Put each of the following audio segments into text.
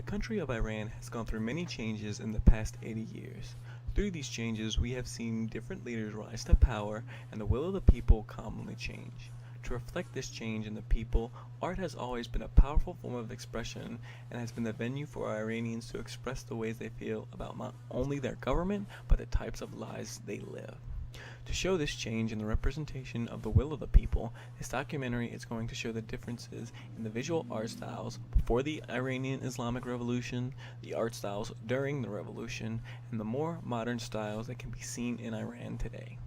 country of Iran has gone through many changes in the past 80 years. Through these changes, we have seen different leaders rise to power and the will of the people commonly change. To reflect this change in the people, art has always been a powerful form of expression and has been the venue for Iranians to express the ways they feel about not only their government, but the types of lives they live. To show this change in the representation of the will of the people, this documentary is going to show the differences in the visual art styles before the Iranian Islamic Revolution, the art styles during the revolution, and the more modern styles that can be seen in Iran today.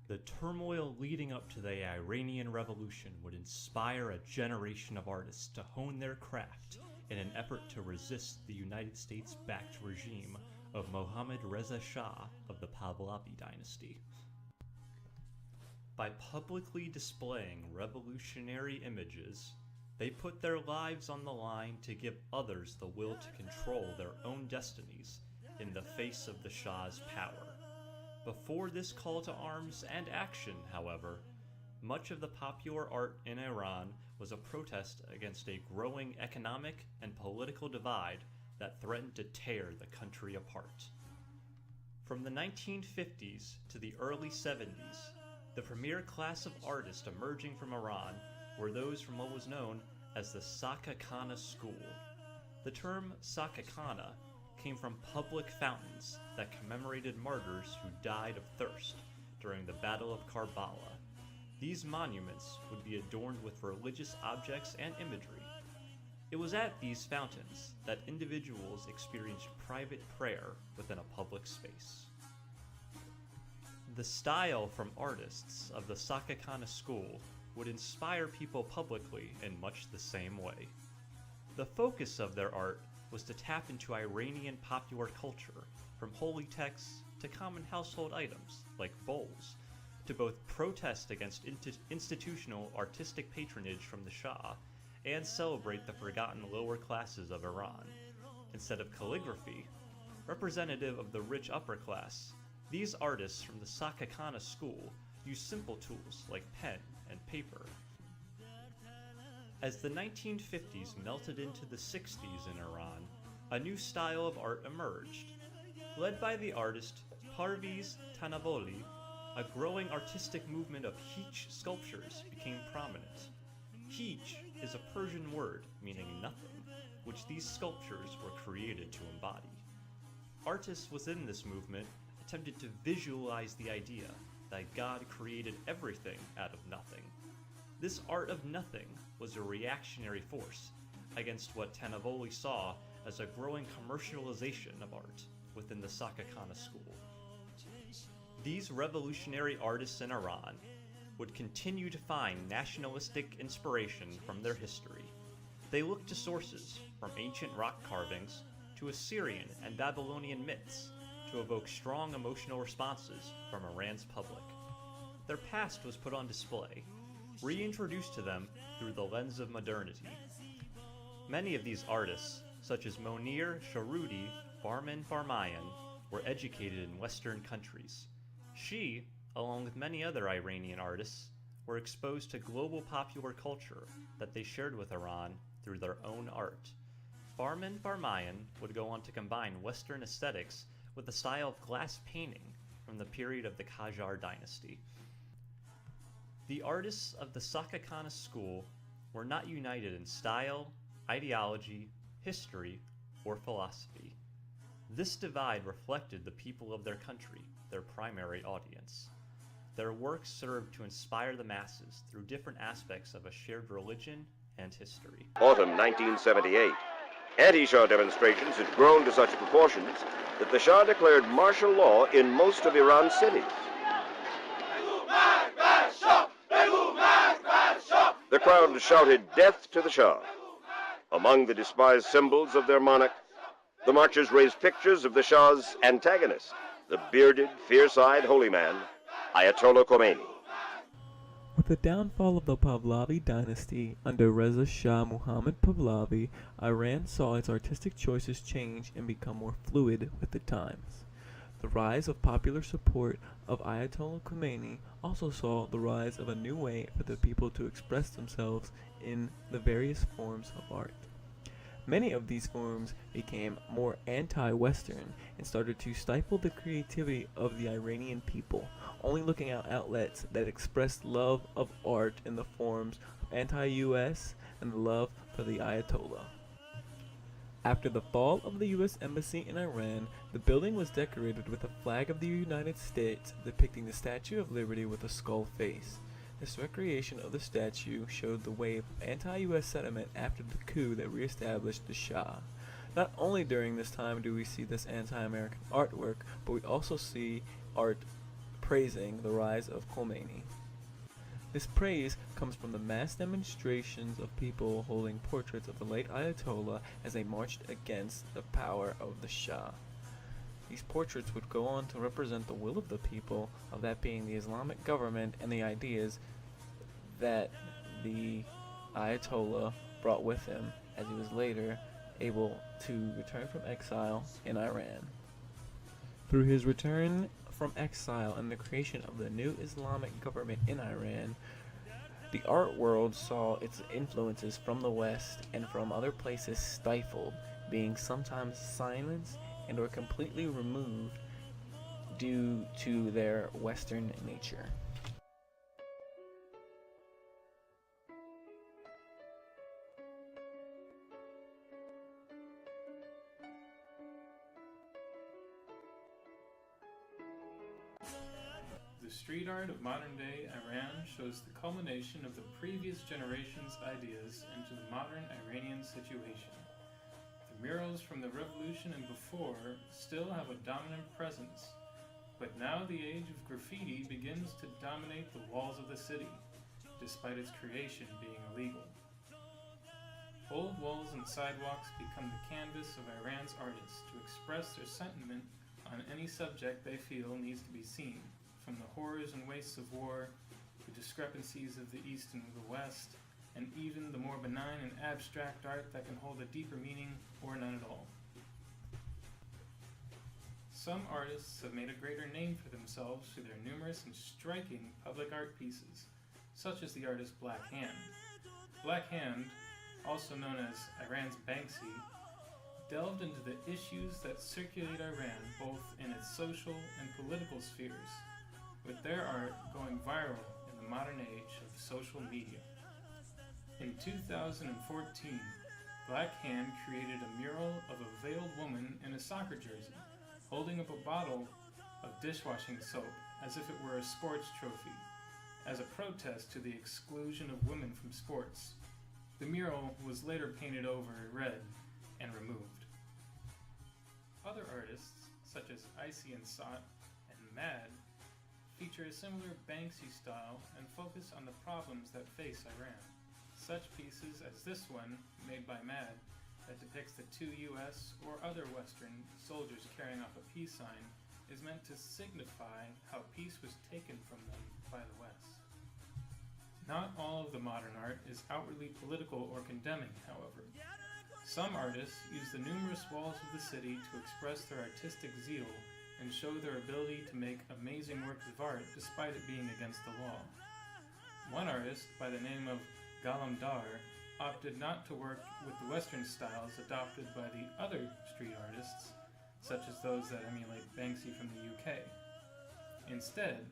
The turmoil leading up to the Iranian Revolution would inspire a generation of artists to hone their craft in an effort to resist the United States-backed regime of Mohammad Reza Shah of the Pahlavi dynasty. By publicly displaying revolutionary images, they put their lives on the line to give others the will to control their own destinies in the face of the Shah's power. Before this call to arms and action, however, much of the popular art in Iran was a protest against a growing economic and political divide that threatened to tear the country apart. From the 1950s to the early 70s, the premier class of artists emerging from Iran were those from what was known as the Saka Khana school. The term Saka Khana came from public fountains that commemorated martyrs who died of thirst during the Battle of Karbala. These monuments would be adorned with religious objects and imagery. It was at these fountains that individuals experienced private prayer within a public space. The style from artists of the Saka Khana school would inspire people publicly in much the same way. The focus of their art was to tap into Iranian popular culture, from holy texts to common household items like bowls, to both protest against institutional artistic patronage from the Shah and celebrate the forgotten lower classes of Iran. Instead of calligraphy, representative of the rich upper class, these artists from the Saka Khana school used simple tools like pen and paper. As the 1950s melted into the 60s in Iran, a new style of art emerged. Led by the artist Parviz Tanavoli, a growing artistic movement of Hiç sculptures became prominent. Hiç is a Persian word meaning nothing, which these sculptures were created to embody. Artists within this movement attempted to visualize the idea that God created everything out of nothing. This art of nothing was a reactionary force against what Tanavoli saw as a growing commercialization of art within the Saka Khana school. These revolutionary artists in Iran would continue to find nationalistic inspiration from their history. They looked to sources from ancient rock carvings to Assyrian and Babylonian myths to evoke strong emotional responses from Iran's public. Their past was put on display, reintroduced to them through the lens of modernity. Many of these artists, such as Monir Sharudi Barman Farmayan, were educated in Western countries. She, along with many other Iranian artists, were exposed to global popular culture that they shared with Iran through their own art. Barman Farmayan would go on to combine Western aesthetics with the style of glass painting from the period of the Qajar dynasty. The artists of the Saka Khana school were not united in style, ideology, history, or philosophy. This divide reflected the people of their country, their primary audience. Their works served to inspire the masses through different aspects of a shared religion and history. Autumn 1978. Anti-Shah demonstrations had grown to such proportions that the Shah declared martial law in most of Iran's cities. The crowd shouted death to the Shah. Among the despised symbols of their monarch, the marchers raised pictures of the Shah's antagonist, the bearded, fierce-eyed holy man, Ayatollah Khomeini. With the downfall of the Pahlavi dynasty under Reza Shah Muhammad Pahlavi, Iran saw its artistic choices change and become more fluid with the times. The rise of popular support of Ayatollah Khomeini also saw the rise of a new way for the people to express themselves in the various forms of art. Many of these forms became more anti-Western and started to stifle the creativity of the Iranian people, only looking at outlets that expressed love of art in the forms of anti-US and the love for the Ayatollah. After the fall of the U.S. Embassy in Iran, the building was decorated with a flag of the United States depicting the Statue of Liberty with a skull face. This recreation of the statue showed the wave of anti-U.S. sentiment after the coup that re-established the Shah. Not only during this time do we see this anti-American artwork, but we also see art praising the rise of Khomeini. This praise comes from the mass demonstrations of people holding portraits of the late Ayatollah as they marched against the power of the Shah. These portraits would go on to represent the will of the people, of that being the Islamic government and the ideas that the Ayatollah brought with him as he was later able to return from exile in Iran. Through his return from exile and the creation of the new Islamic government in Iran, the art world saw its influences from the West and from other places stifled, being sometimes silenced and or completely removed due to their Western nature. The street art of modern-day Iran shows the culmination of the previous generation's ideas into the modern Iranian situation. The murals from the revolution and before still have a dominant presence, but now the age of graffiti begins to dominate the walls of the city, despite its creation being illegal. Old walls and sidewalks become the canvas of Iran's artists to express their sentiment on any subject they feel needs to be seen. From the horrors and wastes of war, the discrepancies of the East and the West, and even the more benign and abstract art that can hold a deeper meaning or none at all. Some artists have made a greater name for themselves through their numerous and striking public art pieces, such as the artist Black Hand. Black Hand, also known as Iran's Banksy, delved into the issues that circulate Iran both in its social and political spheres, with their art going viral in the modern age of social media. In 2014, Black Hand created a mural of a veiled woman in a soccer jersey, holding up a bottle of dishwashing soap as if it were a sports trophy, as a protest to the exclusion of women from sports. The mural was later painted over red and removed. Other artists, such as Icy and Sot and Mad, feature a similar Banksy style and focus on the problems that face Iran. Such pieces as this one, made by Mad, that depicts the two US or other Western soldiers carrying off a peace sign, is meant to signify how peace was taken from them by the West. Not all of the modern art is outwardly political or condemning, however. Some artists use the numerous walls of the city to express their artistic zeal and show their ability to make amazing works of art despite it being against the law. One artist, by the name of Galamdar, opted not to work with the Western styles adopted by the other street artists, such as those that emulate Banksy from the UK. Instead,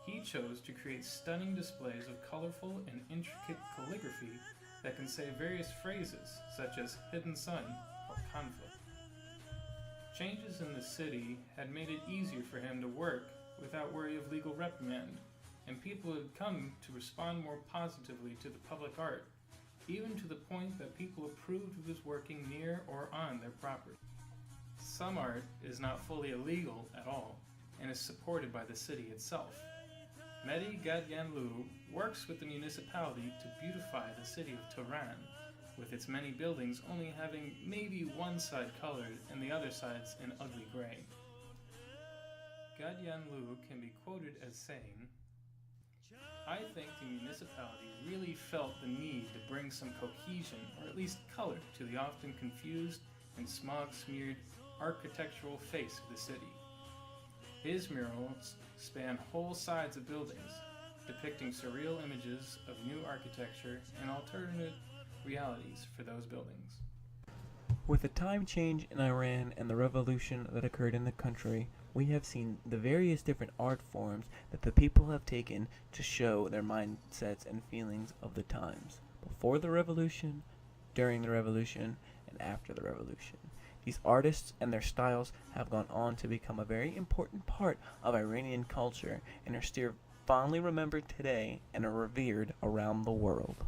he chose to create stunning displays of colorful and intricate calligraphy that can say various phrases, such as hidden sun or conflict. Changes in the city had made it easier for him to work without worry of legal reprimand, and people had come to respond more positively to the public art, even to the point that people approved of his working near or on their property. Some art is not fully illegal at all, and is supported by the city itself. Mehdi Gadyanlu works with the municipality to beautify the city of Tehran, with its many buildings only having maybe one side colored and the other sides in ugly gray. Gadyanlu can be quoted as saying, "I think the municipality really felt the need to bring some cohesion, or at least color, to the often confused and smog-smeared architectural face of the city. His murals span whole sides of buildings, depicting surreal images of new architecture and alternate realities for those buildings. With the time change in Iran and the revolution that occurred in the country, we have seen the various different art forms that the people have taken to show their mindsets and feelings of the times, before the revolution, during the revolution, and after the revolution. These artists and their styles have gone on to become a very important part of Iranian culture and are still fondly remembered today and are revered around the world.